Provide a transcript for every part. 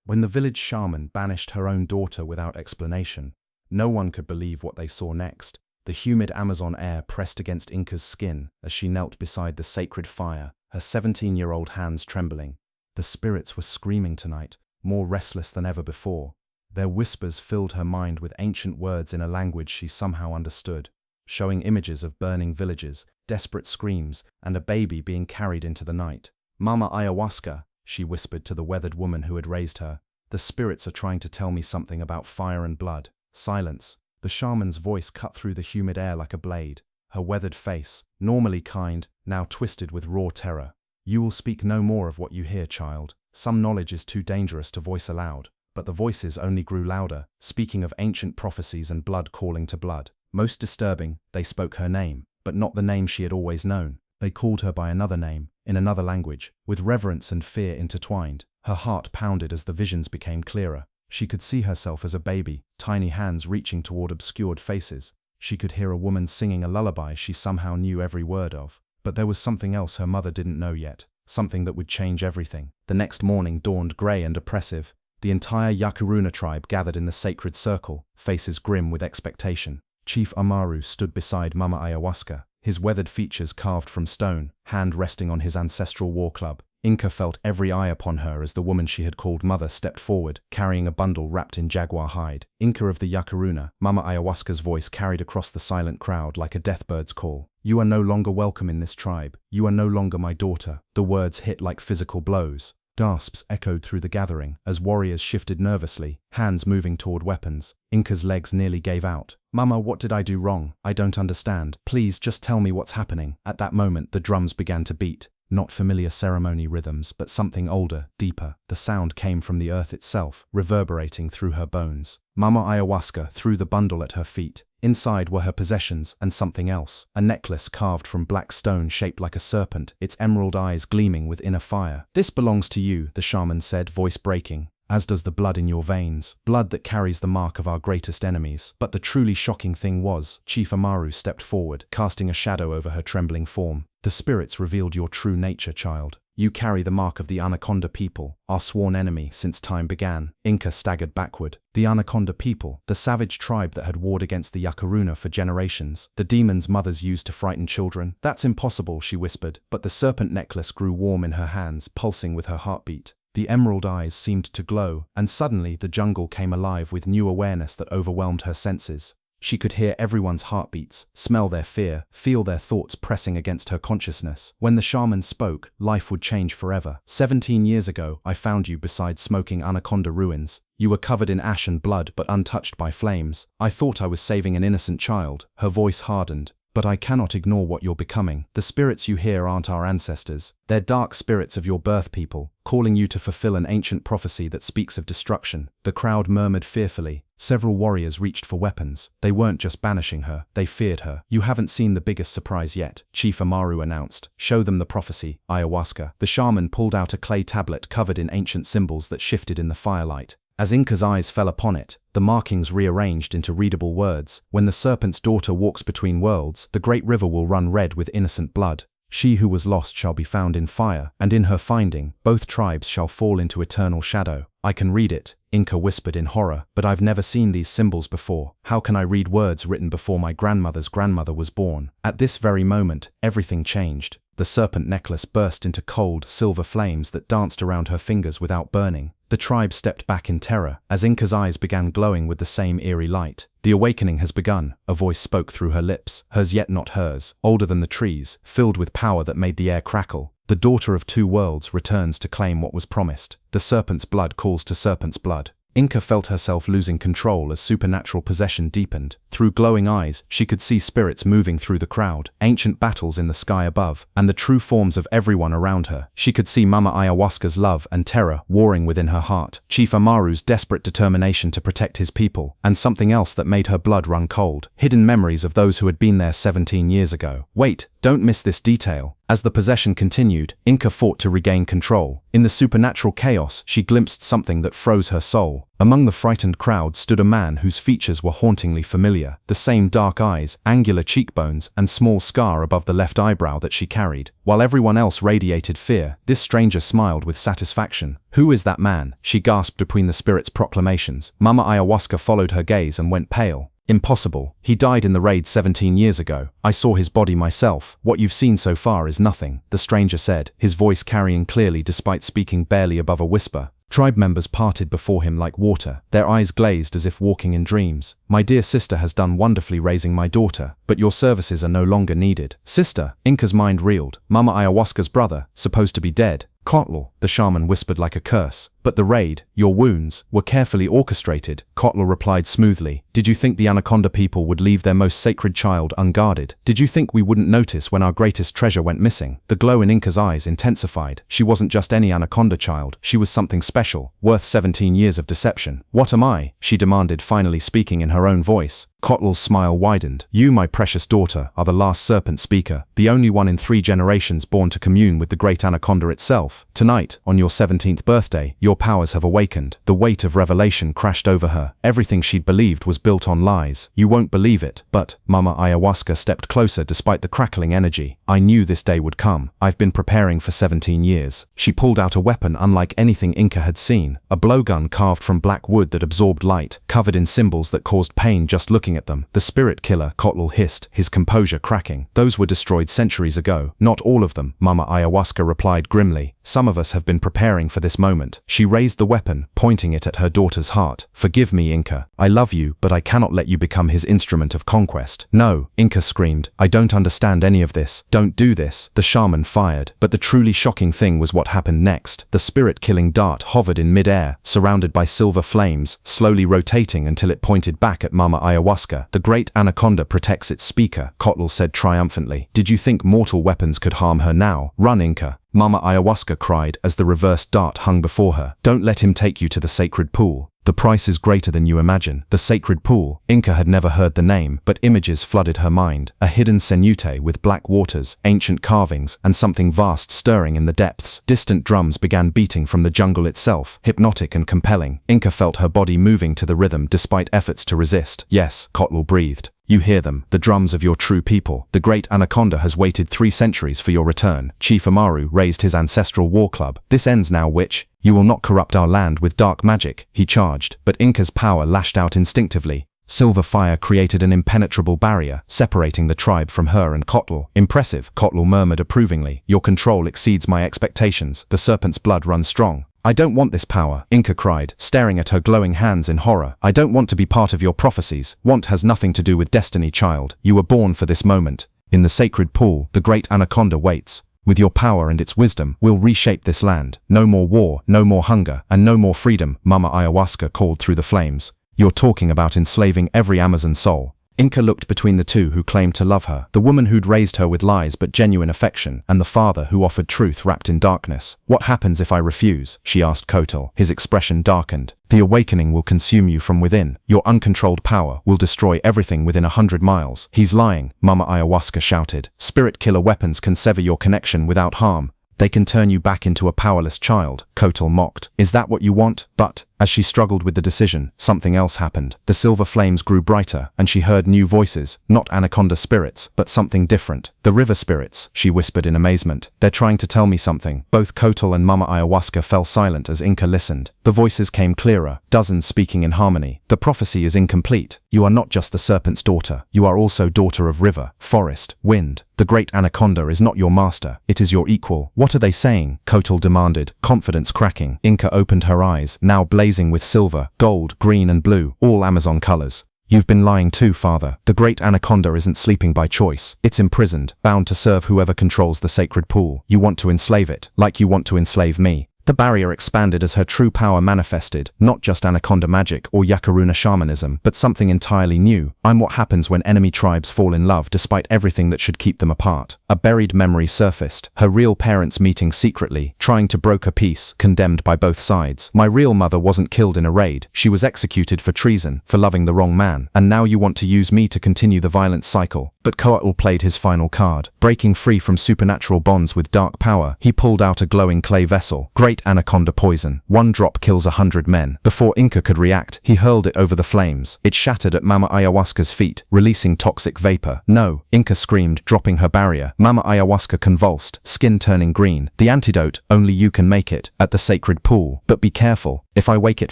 When the village shaman banished her own daughter without explanation, no one could believe what they saw next. The humid Amazon air pressed against Inca's skin as she knelt beside the sacred fire, her 17-year-old hands trembling. The spirits were screaming tonight, more restless than ever before. Their whispers filled her mind with ancient words in a language she somehow understood, showing images of burning villages, desperate screams, and a baby being carried into the night. "Mama Ayahuasca," she whispered to the weathered woman who had raised her, "the spirits are trying to tell me something about fire and blood." Silence. The shaman's voice cut through the humid air like a blade, her weathered face, normally kind, now twisted with raw terror. "You will speak no more of what you hear, child. Some knowledge is too dangerous to voice aloud." But the voices only grew louder, speaking of ancient prophecies and blood calling to blood. Most disturbing, they spoke her name, but not the name she had always known. They called her by another name, in another language, with reverence and fear intertwined. Her heart pounded as the visions became clearer. She could see herself as a baby, tiny hands reaching toward obscured faces. She could hear a woman singing a lullaby she somehow knew every word of. But there was something else her mother didn't know yet, something that would change everything. The next morning dawned gray and oppressive. The entire Yakaruna tribe gathered in the sacred circle, faces grim with expectation. Chief Amaru stood beside Mama Ayahuasca, his weathered features carved from stone, hand resting on his ancestral war club. Inca felt every eye upon her as the woman she had called mother stepped forward, carrying a bundle wrapped in jaguar hide. "Inca of the Yakaruna," Mama Ayahuasca's voice carried across the silent crowd like a deathbird's call. "You are no longer welcome in this tribe. You are no longer my daughter." The words hit like physical blows. Gasps echoed through the gathering as warriors shifted nervously, hands moving toward weapons. Inca's legs nearly gave out. "Mama, what did I do wrong? I don't understand. Please just tell me what's happening." At that moment, the drums began to beat. Not familiar ceremony rhythms, but something older, deeper. The sound came from the earth itself, reverberating through her bones. Mama Ayahuasca threw the bundle at her feet. Inside were her possessions and something else. A necklace carved from black stone shaped like a serpent, its emerald eyes gleaming with inner fire. "This belongs to you," the shaman said, voice breaking. "As does the blood in your veins, blood that carries the mark of our greatest enemies." But the truly shocking thing was, Chief Amaru stepped forward, casting a shadow over her trembling form. "The spirits revealed your true nature, child. You carry the mark of the Anaconda people, our sworn enemy since time began." Inca staggered backward. The Anaconda people, the savage tribe that had warred against the Yakaruna for generations, the demons mothers used to frighten children. "That's impossible," she whispered, but the serpent necklace grew warm in her hands, pulsing with her heartbeat. The emerald eyes seemed to glow, and suddenly the jungle came alive with new awareness that overwhelmed her senses. She could hear everyone's heartbeats, smell their fear, feel their thoughts pressing against her consciousness. When the shaman spoke, life would change forever. 17 years ago, I found you beside smoking Anaconda ruins. You were covered in ash and blood but untouched by flames. I thought I was saving an innocent child." Her voice hardened. "But I cannot ignore what you're becoming. The spirits you hear aren't our ancestors. They're dark spirits of your birth people, calling you to fulfill an ancient prophecy that speaks of destruction." The crowd murmured fearfully. Several warriors reached for weapons. They weren't just banishing her, they feared her. "You haven't seen the biggest surprise yet," Chief Amaru announced. "Show them the prophecy, Ayahuasca." The shaman pulled out a clay tablet covered in ancient symbols that shifted in the firelight. As Inca's eyes fell upon it, the markings rearranged into readable words. "When the serpent's daughter walks between worlds, the great river will run red with innocent blood. She who was lost shall be found in fire, and in her finding, both tribes shall fall into eternal shadow." "I can read it," Inca whispered in horror, "but I've never seen these symbols before. How can I read words written before my grandmother's grandmother was born?" At this very moment, everything changed. The serpent necklace burst into cold, silver flames that danced around her fingers without burning. The tribe stepped back in terror, as Inca's eyes began glowing with the same eerie light. "The awakening has begun," a voice spoke through her lips, hers yet not hers, older than the trees, filled with power that made the air crackle. "The daughter of two worlds returns to claim what was promised. The serpent's blood calls to serpent's blood." Inca felt herself losing control as supernatural possession deepened. Through glowing eyes, she could see spirits moving through the crowd, ancient battles in the sky above, and the true forms of everyone around her. She could see Mama Ayahuasca's love and terror warring within her heart, Chief Amaru's desperate determination to protect his people, and something else that made her blood run cold, hidden memories of those who had been there 17 years ago. "Wait," Don't miss this detail. As the possession continued, Inca fought to regain control. In the supernatural chaos, she glimpsed something that froze her soul. Among the frightened crowd stood a man whose features were hauntingly familiar. The same dark eyes, angular cheekbones, and small scar above the left eyebrow that she carried. While everyone else radiated fear, this stranger smiled with satisfaction. "Who is that man?" she gasped between the spirit's proclamations. Mama Ayahuasca followed her gaze and went pale. "Impossible. He died in the raid 17 years ago. I saw his body myself. What you've seen so far is nothing," the stranger said, his voice carrying clearly despite speaking barely above a whisper. Tribe members parted before him like water, their eyes glazed as if walking in dreams. "My dear sister has done wonderfully raising my daughter, but your services are no longer needed." "Sister?" Inca's mind reeled. "Mama Ayahuasca's brother, supposed to be dead." "Kotl," the shaman whispered like a curse. "But the raid, your wounds, were carefully orchestrated," Kotl replied smoothly. "Did you think the Anaconda people would leave their most sacred child unguarded? Did you think we wouldn't notice when our greatest treasure went missing?" The glow in Inca's eyes intensified. She wasn't just any Anaconda child, she was something special, worth 17 years of deception. "What am I?" she demanded, finally speaking in her own voice. Kotl's smile widened. "You, my precious daughter, are the last serpent speaker, the only one in 3 generations born to commune with the great Anaconda itself. Tonight, on your 17th birthday, your powers have awakened." The weight of revelation crashed over her. Everything she'd believed was built on lies. "You won't believe it, but..." Mama Ayahuasca stepped closer despite the crackling energy. "I knew this day would come. I've been preparing for 17 years. She pulled out a weapon unlike anything Inca had seen, a blowgun carved from black wood that absorbed light, covered in symbols that caused pain just looking at them. "The spirit killer," Kotl hissed, his composure cracking. "Those were destroyed centuries ago." "Not all of them," Mama Ayahuasca replied grimly. "Some of us have been preparing for this moment." She raised the weapon, pointing it at her daughter's heart. "Forgive me, Inca. I love you, but I cannot let you become his instrument of conquest." "No," Inca screamed. "I don't understand any of this. Don't do this." The shaman fired. But the truly shocking thing was what happened next. The spirit-killing dart hovered in mid-air, surrounded by silver flames, slowly rotating until it pointed back at Mama Ayahuasca. "The great Anaconda protects its speaker," Kotl said triumphantly. "Did you think mortal weapons could harm her now? Run, Inca." Mama Ayahuasca cried as the reversed dart hung before her. "Don't let him take you to the sacred pool. The price is greater than you imagine." The sacred pool. Inca had never heard the name, but images flooded her mind. A hidden cenote with black waters, ancient carvings, and something vast stirring in the depths. Distant drums began beating from the jungle itself, hypnotic and compelling. Inca felt her body moving to the rhythm despite efforts to resist. "Yes," Kotl breathed. "You hear them, the drums of your true people. The great Anaconda has waited 3 centuries for your return." Chief Amaru raised his ancestral war club. "This ends now, witch. You will not corrupt our land with dark magic," he charged. But Inca's power lashed out instinctively. Silver fire created an impenetrable barrier, separating the tribe from her and Kotl. "Impressive," Kotl murmured approvingly. "Your control exceeds my expectations. The serpent's blood runs strong." "I don't want this power," Inca cried, staring at her glowing hands in horror. "I don't want to be part of your prophecies. Want has nothing to do with destiny, child. You were born for this moment. In the sacred pool, the great Anaconda waits. With your power and its wisdom, we'll reshape this land. No more war, no more hunger, and no more freedom," Mama Ayahuasca called through the flames. "You're talking about enslaving every Amazon soul." Inca looked between the two who claimed to love her, the woman who'd raised her with lies but genuine affection, and the father who offered truth wrapped in darkness. "What happens if I refuse?" she asked Kotl. His expression darkened. "The awakening will consume you from within. Your uncontrolled power will destroy everything within 100 miles. "He's lying," Mama Ayahuasca shouted. "Spirit killer weapons can sever your connection without harm. They can turn you back into a powerless child," Kotl mocked. "Is that what you want?" But, as she struggled with the decision, something else happened. The silver flames grew brighter, and she heard new voices, not Anaconda spirits, but something different. "The river spirits," she whispered in amazement. "They're trying to tell me something." Both Kotl and Mama Ayahuasca fell silent as Inca listened. The voices came clearer, dozens speaking in harmony. "The prophecy is incomplete. You are not just the serpent's daughter. You are also daughter of river, forest, wind. The great Anaconda is not your master. It is your equal." "What are they saying?" Kotl demanded, confidence cracking. Inca opened her eyes, now blazing with silver, gold, green and blue, all Amazon colors. "You've been lying too, father. The great Anaconda isn't sleeping by choice. It's imprisoned, bound to serve whoever controls the sacred pool. You want to enslave it, like you want to enslave me." The barrier expanded as her true power manifested, not just anaconda magic or Yakaruna shamanism, but something entirely new. I'm what happens when enemy tribes fall in love despite everything that should keep them apart. A buried memory surfaced, her real parents meeting secretly, trying to broker peace, condemned by both sides. My real mother wasn't killed in a raid, she was executed for treason, for loving the wrong man, and now you want to use me to continue the violent cycle. But Coatl played his final card. Breaking free from supernatural bonds with dark power, he pulled out a glowing clay vessel. Great anaconda poison. 1 drop kills 100 men. Before Inca could react, he hurled it over the flames. It shattered at Mama Ayahuasca's feet, releasing toxic vapor. No, Inca screamed, dropping her barrier. Mama Ayahuasca convulsed, skin turning green. The antidote, only you can make it, at the sacred pool. But be careful. If I wake it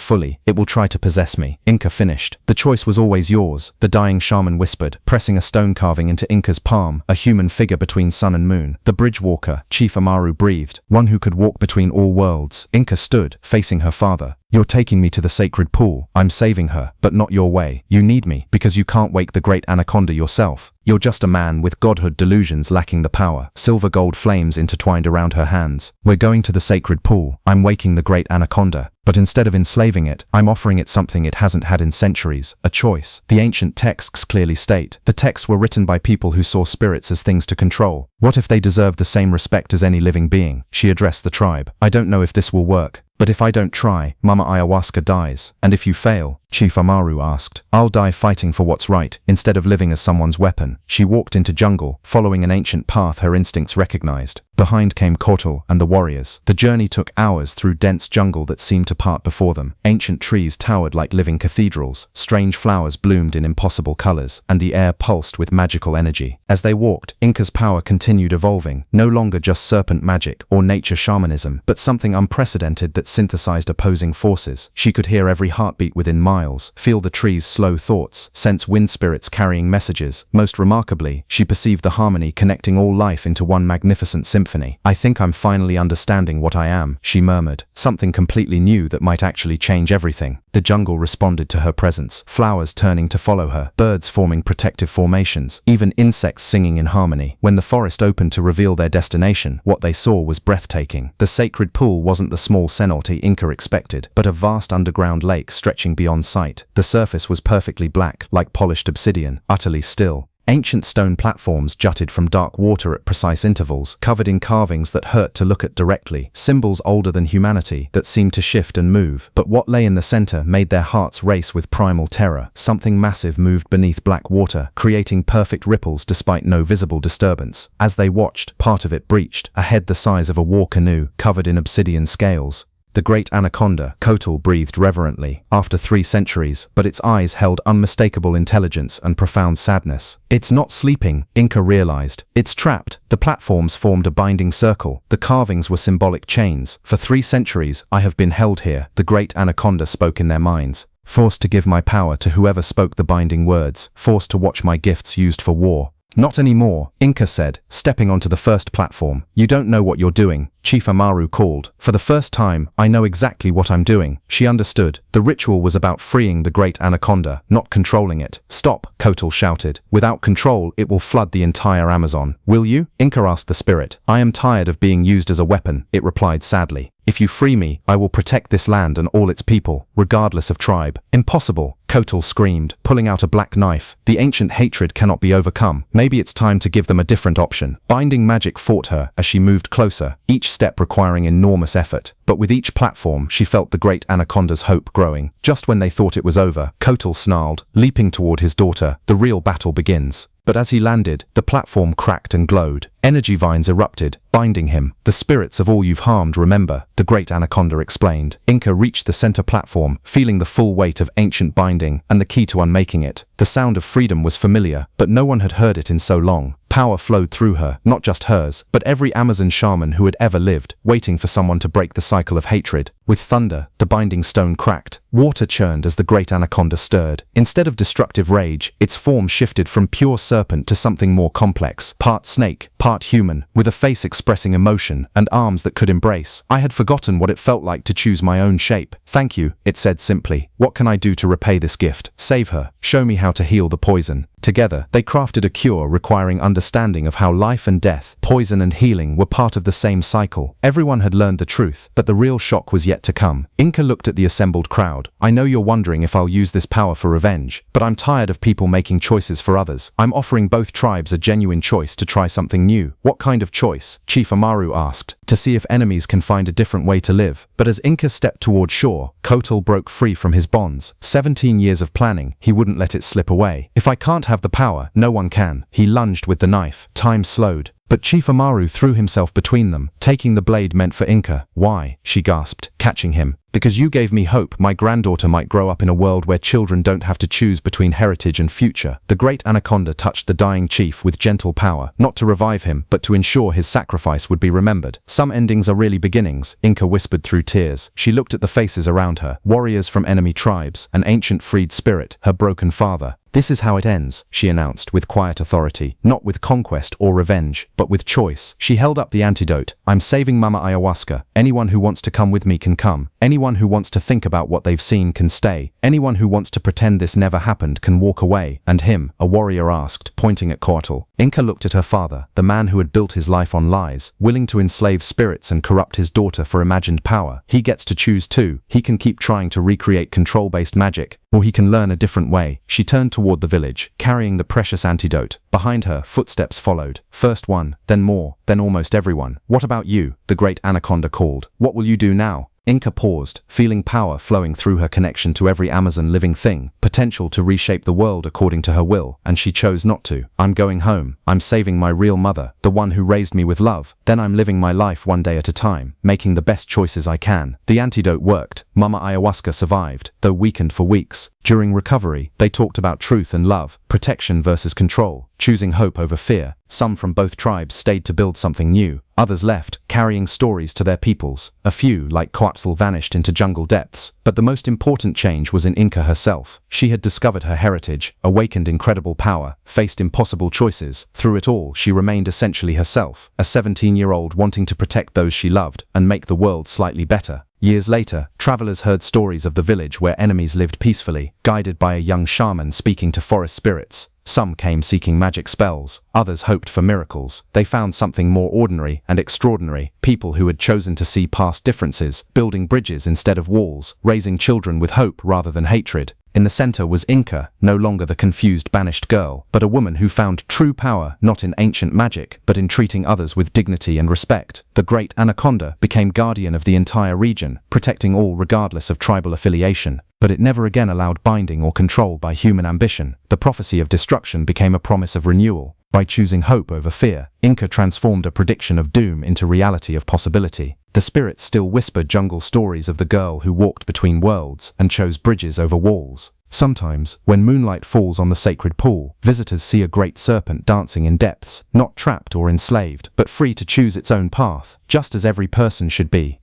fully, it will try to possess me. Inca finished. The choice was always yours, the dying shaman whispered, pressing a stone carving into Inca's palm, a human figure between sun and moon. The bridge walker, Chief Amaru breathed, one who could walk between all worlds. Inca stood, facing her father. You're taking me to the sacred pool. I'm saving her, but not your way. You need me, because you can't wake the great anaconda yourself. You're just a man with godhood delusions lacking the power. Silver gold flames intertwined around her hands. We're going to the sacred pool. I'm waking the great anaconda. But instead of enslaving it, I'm offering it something it hasn't had in centuries, a choice. The ancient texts clearly state. The texts were written by people who saw spirits as things to control. What if they deserved the same respect as any living being? She addressed the tribe. I don't know if this will work. But if I don't try, Mama Ayahuasca dies. And if you fail, Chief Amaru asked, I'll die fighting for what's right, instead of living as someone's weapon. She walked into jungle, following an ancient path her instincts recognized. Behind came Kotal and the warriors. The journey took hours through dense jungle that seemed to part before them. Ancient trees towered like living cathedrals. Strange flowers bloomed in impossible colors, and the air pulsed with magical energy. As they walked, Inca's power continued evolving, no longer just serpent magic or nature shamanism, but something unprecedented that synthesized opposing forces. She could hear every heartbeat within miles, feel the trees' slow thoughts, sense wind spirits carrying messages. Most remarkably, she perceived the harmony connecting all life into one magnificent symphony. I think I'm finally understanding what I am, she murmured, something completely new that might actually change everything. The jungle responded to her presence, flowers turning to follow her, birds forming protective formations, even insects singing in harmony. When the forest opened to reveal their destination, what they saw was breathtaking. The sacred pool wasn't the small cenote Inca expected, but a vast underground lake stretching beyond sight. The surface was perfectly black, like polished obsidian, utterly still. Ancient stone platforms jutted from dark water at precise intervals, covered in carvings that hurt to look at directly, symbols older than humanity that seemed to shift and move. But what lay in the center made their hearts race with primal terror. Something massive moved beneath black water, creating perfect ripples despite no visible disturbance. As they watched, part of it breached, a head the size of a war canoe, covered in obsidian scales. The great anaconda, Kotal breathed reverently, after 3 centuries, but its eyes held unmistakable intelligence and profound sadness. It's not sleeping, Inca realized. It's trapped. The platforms formed a binding circle. The carvings were symbolic chains. For 3 centuries, I have been held here, the great anaconda spoke in their minds. Forced to give my power to whoever spoke the binding words, forced to watch my gifts used for war. Not anymore, Inca said, stepping onto the first platform. You don't know what you're doing, Chief Amaru called. For the first time, I know exactly what I'm doing. She understood. The ritual was about freeing the great anaconda, not controlling it. Stop, Kotal shouted. Without control, it will flood the entire Amazon. Will you? Inca asked the spirit. I am tired of being used as a weapon, it replied sadly. If you free me, I will protect this land and all its people, regardless of tribe. Impossible, Kotal screamed, pulling out a black knife. The ancient hatred cannot be overcome. Maybe it's time to give them a different option. Binding magic fought her as she moved closer, each step requiring enormous effort. But with each platform, she felt the great anaconda's hope growing. Just when they thought it was over, Kotal snarled, leaping toward his daughter. The real battle begins. But as he landed, the platform cracked and glowed. Energy vines erupted, binding him. The spirits of all you've harmed, remember, the great anaconda explained. Inca reached the center platform, feeling the full weight of ancient binding and the key to unmaking it. The sound of freedom was familiar, but no one had heard it in so long. Power flowed through her, not just hers, but every Amazon shaman who had ever lived, waiting for someone to break the cycle of hatred. With thunder, the binding stone cracked. Water churned as the great anaconda stirred. Instead of destructive rage, its form shifted from pure serpent to something more complex. Part snake, part human, with a face expressing emotion and arms that could embrace. I had forgotten what it felt like to choose my own shape. Thank you, it said simply. What can I do to repay this gift? Save her. Show me how to heal the poison. Together, they crafted a cure requiring understanding of how life and death, poison and healing were part of the same cycle. Everyone had learned the truth, but the real shock was yet to come. Inca looked at the assembled crowd. I know you're wondering if I'll use this power for revenge, but I'm tired of people making choices for others. I'm offering both tribes a genuine choice to try something new. What kind of choice? Chief Amaru asked. To see if enemies can find a different way to live. But as Inca stepped toward shore, Kotal broke free from his bonds. 17 years of planning, he wouldn't let it slip away. If I can't have the power, no one can. He lunged with the knife. Time slowed. But Chief Amaru threw himself between them, taking the blade meant for Inca. Why? She gasped, catching him. Because you gave me hope. My granddaughter might grow up in a world where children don't have to choose between heritage and future. The great anaconda touched the dying chief with gentle power, not to revive him, but to ensure his sacrifice would be remembered. Some endings are really beginnings, Inca whispered through tears. She looked at the faces around her, warriors from enemy tribes, an ancient freed spirit, her broken father. This is how it ends, she announced with quiet authority, not with conquest or revenge, but with choice. She held up the antidote. I'm saving Mama Ayahuasca. Anyone who wants to come with me can come. Anyone who wants to think about what they've seen can stay. Anyone who wants to pretend this never happened can walk away. And him, a warrior asked, pointing at Coatl. Inca looked at her father, the man who had built his life on lies, willing to enslave spirits and corrupt his daughter for imagined power. He gets to choose too. He can keep trying to recreate control-based magic, or he can learn a different way. She turned toward the village, carrying the precious antidote. Behind her, footsteps followed. First one, then more, then almost everyone. What about you? The great anaconda called. What will you do now? Inca paused, feeling power flowing through her connection to every Amazon living thing, potential to reshape the world according to her will, and she chose not to. I'm going home. I'm saving my real mother, the one who raised me with love. Then I'm living my life one day at a time, making the best choices I can. The antidote worked. Mama Ayahuasca survived, though weakened for weeks. During recovery, they talked about truth and love, protection versus control, choosing hope over fear. Some from both tribes stayed to build something new. Others left, carrying stories to their peoples. A few, like Coatl, vanished into jungle depths. But the most important change was in Inca herself. She had discovered her heritage, awakened incredible power, faced impossible choices. Through it all, she remained essentially herself, a 17-year-old wanting to protect those she loved and make the world slightly better. Years later, travelers heard stories of the village where enemies lived peacefully, guided by a young shaman speaking to forest spirits. Some came seeking magic spells, others hoped for miracles. They found something more ordinary and extraordinary, people who had chosen to see past differences, building bridges instead of walls, raising children with hope rather than hatred. In the center was Inca, no longer the confused, banished girl, but a woman who found true power not in ancient magic, but in treating others with dignity and respect. The great anaconda became guardian of the entire region, protecting all regardless of tribal affiliation. But it never again allowed binding or control by human ambition. The prophecy of destruction became a promise of renewal. By choosing hope over fear, Inca transformed a prediction of doom into reality of possibility. The spirits still whispered jungle stories of the girl who walked between worlds and chose bridges over walls. Sometimes, when moonlight falls on the sacred pool, visitors see a great serpent dancing in depths, not trapped or enslaved, but free to choose its own path, just as every person should be.